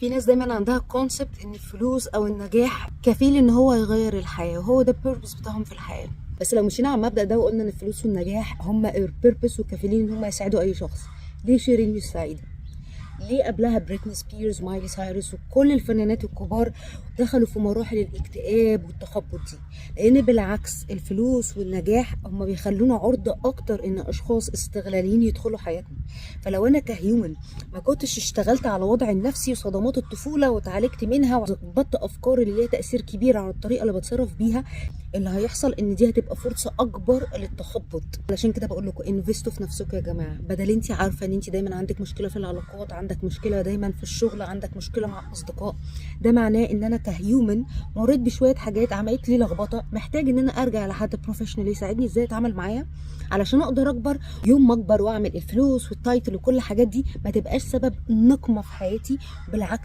في ناس دايما عندها كونسبت ان الفلوس او النجاح كفيل ان هو يغير الحياه، وهو ده البيربس بتاعهم في الحياه. بس لو مشينا على المبدا ده وقلنا ان الفلوس والنجاح هم البيربس وكفيلين ان هم يساعدوا اي شخص، ليه شيرين مش سعيده؟ ليه قبلها بريتني سبيرز ومايلي سايرس وكل الفنانات الكبار دخلوا في مراحل الاكتئاب والتخبط دي؟ لان بالعكس الفلوس والنجاح هم بيخلونا عرضة اكتر ان اشخاص استغلاليين يدخلوا حياتنا. فلو انا كهيومن ما كنتش اشتغلت على وضعي النفسي وصدمات الطفولة وتعالجت منها وظبطت افكاري اللي ليها تأثير كبير على الطريقة اللي بتصرف بيها، اللي هيحصل ان دي هتبقى فرصه اكبر للتخبط. علشان كده بقول لكم انفستوا في نفسكم يا جماعه، بدل انت عارفه ان انت دايما عندك مشكله في العلاقات، عندك مشكله دايما في الشغل، عندك مشكله مع الاصدقاء، ده معناه ان انا كهيومن مريت بشويه حاجات عملت لي لخبطه، محتاج ان انا ارجع لحد بروفيشنال يساعدني ازاي اتعامل معايا علشان اقدر اكبر. يوم ما اكبر واعمل الفلوس والتايتل وكل الحاجات دي ما تبقاش سبب نقمه في حياتي، بالعكس